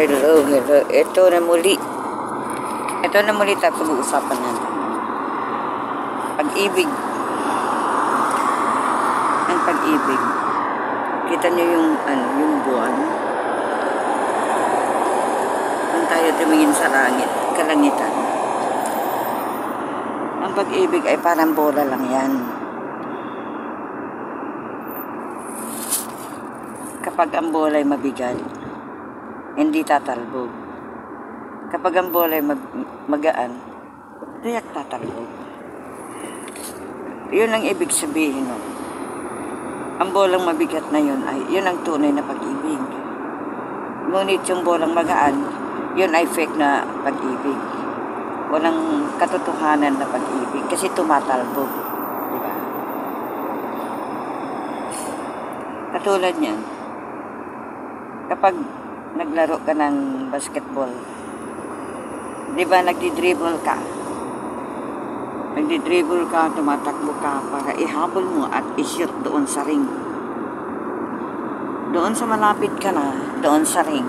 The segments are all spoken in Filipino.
Hello. Ito na muli. Tayo pag-uusapan natin. Pag-ibig. Ang pag-ibig. Kita niyo yung buwan. Kung tayo tumingin sa kalangitan. Ang pag-ibig ay parang bola lang yan. Kapag ang bola ay mabigat, hindi tatalbog. Kapag ang bola ay magaan, tiyak tatalbog. Yun ang ibig sabihin nun. Ang bolang mabigat na yun yun ang tunay na pag-ibig. Ngunit yung bolang magaan, yun ay fake na pag-ibig. Walang katotohanan na pag-ibig kasi tumatalbog. Diba? Katulad niyan, kapag naglaro ka ng basketball, di ba nagdi-dribble ka, tumatakbo ka para ihabol mo at i-shoot doon sa ring. Doon sa malapit ka na, doon sa ring.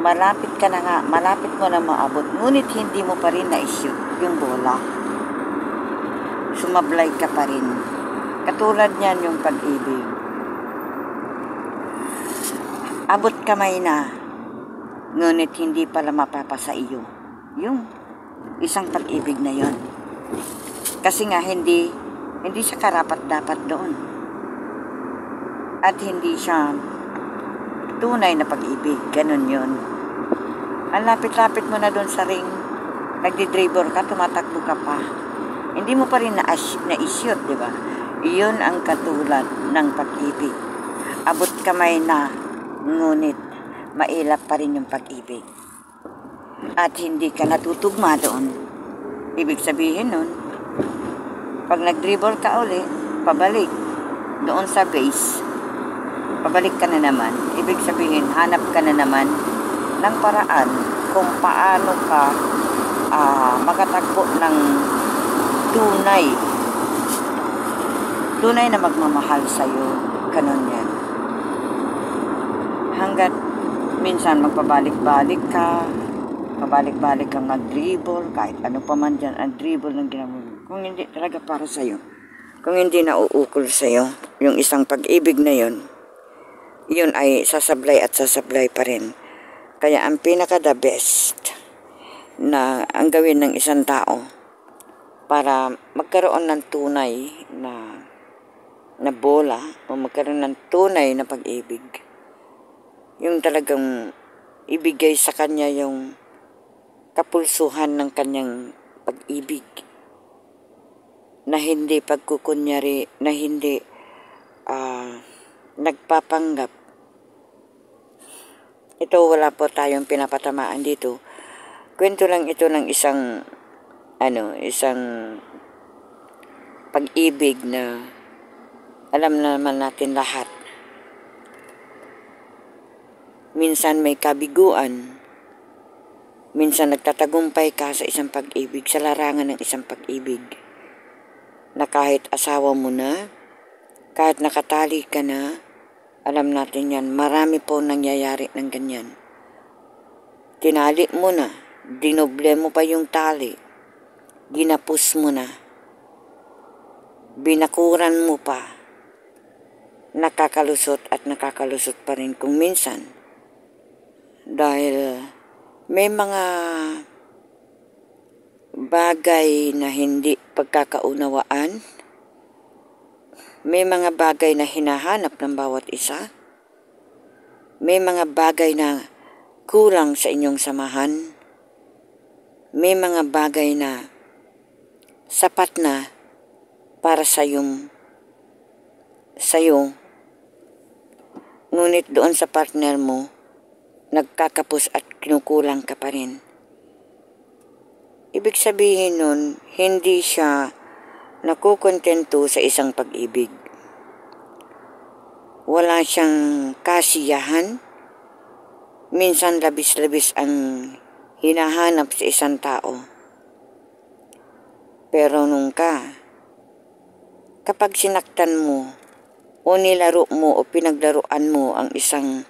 Malapit ka na nga, malapit mo na maabot, ngunit hindi mo pa rin na-shoot yung bola. Sumablay ka pa rin. Katulad niyan yung pag-ibig. Abot kamay na, ngunit hindi pala mapapasa iyo. Yung isang pag-ibig na yon. Kasi nga hindi siya karapat-dapat doon. At hindi siya tunay na pag-ibig. Ganun yun. Ang lapit-lapit mo na doon sa ring, nagdi-dribble ka, tumatakbo ka pa. Hindi mo pa rin na-shoot, di ba? Iyon ang katulad ng pag-ibig. Abot kamay na, ngunit mailap pa rin yung pag-ibig. At hindi ka natutugma doon. Ibig sabihin nun, pag nag-dribble ka uli, pabalik doon sa base, pabalik ka na naman. Ibig sabihin, hanap ka na naman ng paraan kung paano ka makatagpo ng tunay na magmamahal sa'yo. Ganun yan. Hanggat minsan magpabalik-balik kang mag-dribble, kahit ano pa man dyan, ang dribble ng ginagawa. Kung hindi talaga para sa'yo, kung hindi nauukol sa'yo, yung isang pag-ibig na yun ay sasablay at sasablay pa rin. Kaya ang pinaka-the best na ang gawin ng isang tao para magkaroon ng tunay na bola o magkaroon ng tunay na pag-ibig, yung talagang ibigay sa kanya yung kapulsuhan ng kanyang pag-ibig, na hindi pagkukunyari, na hindi nagpapanggap. Ito, wala po tayong pinapatamaan dito. Kwento lang ito ng isang pag-ibig na alam naman natin lahat. Minsan may kabiguan, minsan nagtatagumpay ka sa isang pag-ibig, sa larangan ng isang pag-ibig, na kahit asawa mo na, kahit nakatali ka na, alam natin yan, marami po nangyayari ng ganyan. Tinali mo na, dinoble mo pa yung tali, ginapos mo na, binakuran mo pa, nakakalusot at nakakalusot pa rin kung minsan. Dahil may mga bagay na hindi pagkakaunawaan, may mga bagay na hinahanap ng bawat isa, may mga bagay na kulang sa inyong samahan, may mga bagay na sapat na para sa'yo, ngunit doon sa partner mo, nagkakapos at kinukulang ka pa rin. Ibig sabihin nun, hindi siya nakukontento sa isang pag-ibig. Wala siyang kasiyahan. Minsan labis-labis ang hinahanap sa isang tao. Pero kapag sinaktan mo, o nilaro mo o pinaglaruan mo ang isang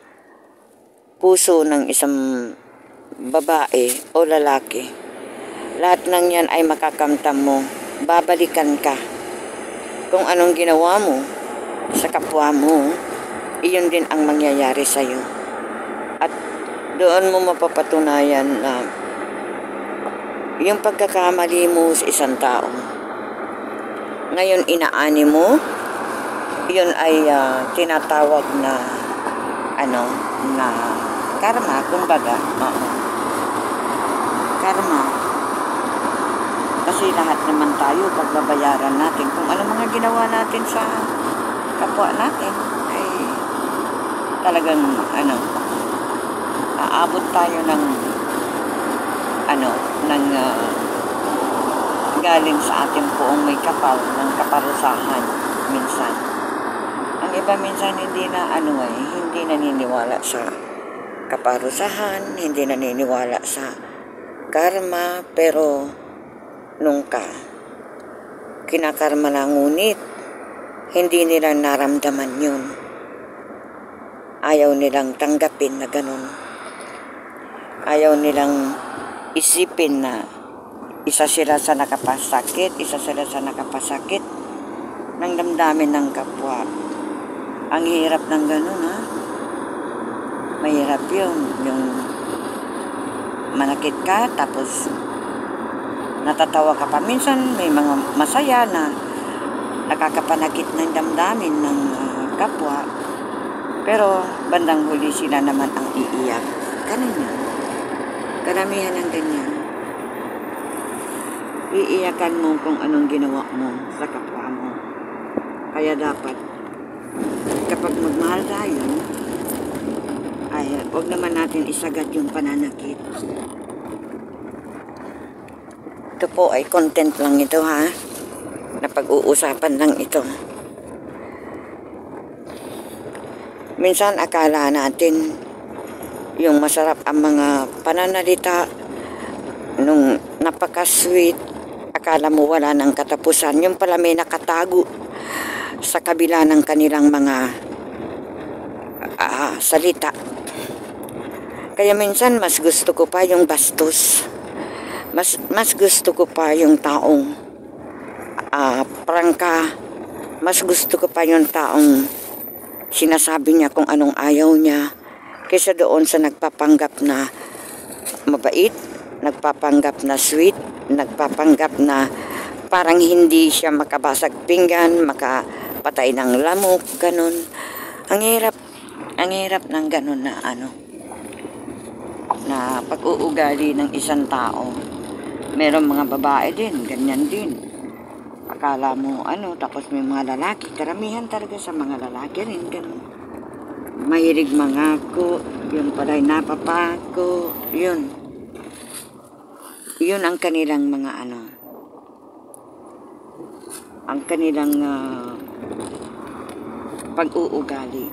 puso ng isang babae o lalaki, lahat ng yan ay makakamtam mo. Babalikan ka. Kung anong ginawa mo sa kapwa mo, iyon din ang mangyayari sa'yo. At doon mo mapapatunayan na yung pagkakamali mo sa isang tao, ngayon inaani mo, yun ay tinatawag na na karma, kumbaga. Karma. Kasi lahat naman tayo pagbabayaran natin kung ano mga ginawa natin sa kapwa natin, ay talagang aabot tayo ng galing sa ating poong may kapal ng kaparusahan minsan. Ang iba minsan hindi naniniwala sa kaparusahan, hindi naniniwala sa karma, pero nung kinakarma na, ngunit hindi nila naramdaman yun. Ayaw nilang tanggapin na ganun. Ayaw nilang isipin na isa sila sa nakapasakit ng damdamin ng kapwa. Ang hirap ng ganun, ha? Mahirap yun. Yung manakit ka, tapos natatawa ka pa. Minsan may mga masaya na nakakapanakit ng damdamin ng kapwa. Pero bandang huli sila naman ang iiyak. Ganun yun. Karamihan ng ganyan. Iiyakan mo kung anong ginawa mo sa kapwa mo. Kaya dapat, kapag magmahal tayo, ay huwag naman natin isagad yung pananakit. Ito po ay content lang ito, ha? Na pag-uusapan lang ito. Minsan akala natin yung masarap ang mga pananalita nung napaka-sweet, akala mo wala ng katapusan. Yung pala may nakatago sa kabila ng kanilang mga salita. Kaya minsan mas gusto ko pa yung bastos. Mas gusto ko pa yung taong prangka. Mas gusto ko pa yung taong sinasabi niya kung anong ayaw niya, kaysa doon sa nagpapanggap na mabait, nagpapanggap na sweet, nagpapanggap na parang hindi siya makabasag pinggan, makapatay ng lamok, ganun. Ang hirap ng ganun na pag-uugali ng isang tao. Merong mga babae din, ganyan din. Akala mo tapos may mga lalaki, karamihan talaga sa mga lalaki rin, ganun. Mahilig mangako, yun pala'y napapako, yun. Yun ang kanilang mga ang kanilang pag-uugali.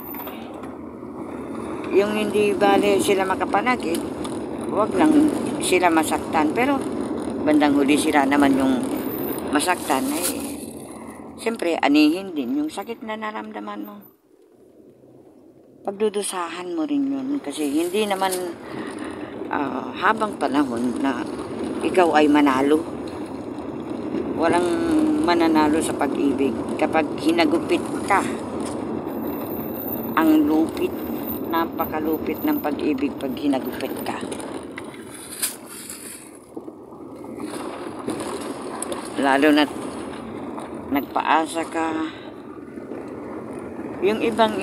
Yung hindi bale sila makapanakit, huwag lang sila masaktan. Pero bandang huli sila naman yung masaktan, ay siyempre anihin din yung sakit na naramdaman mo. Pagdudusahan mo rin yun, kasi hindi naman habang panahon na ikaw ay manalo. Walang mananalo sa pag-ibig kapag hinagupit ka. Ang lupit, napakalupit ng pag-ibig pag hinagupit ka. Lalo na nagpaasa ka. Yung ibang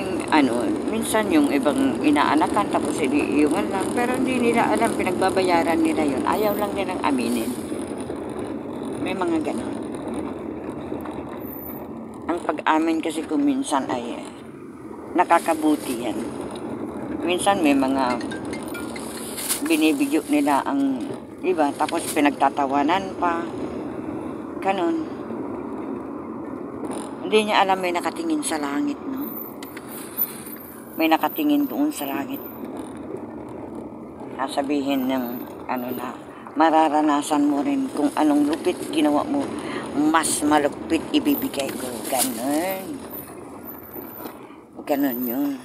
minsan yung ibang inaanakan tapos iniiwan lang, pero hindi nila alam, pinagbabayaran nila yun. Ayaw lang nilang aminin. May mga ganon. Ang pag-amin kasi kung minsan ay nakakabuti yan. Minsan may mga binibigyo nila ang iba, tapos pinagtatawanan pa. Ganon. Hindi niya alam may nakatingin sa langit, no? May nakatingin doon sa langit. Sasabihin ng na mararanasan mo rin kung anong lupit ginawa mo, mas malupit ibibigay ko. Ganon yun.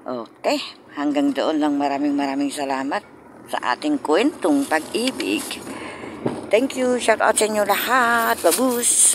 Okay. Hanggang doon lang, maraming salamat sa ating kwentong pag-ibig. Thank you. Shout out sa inyo lahat. Babus!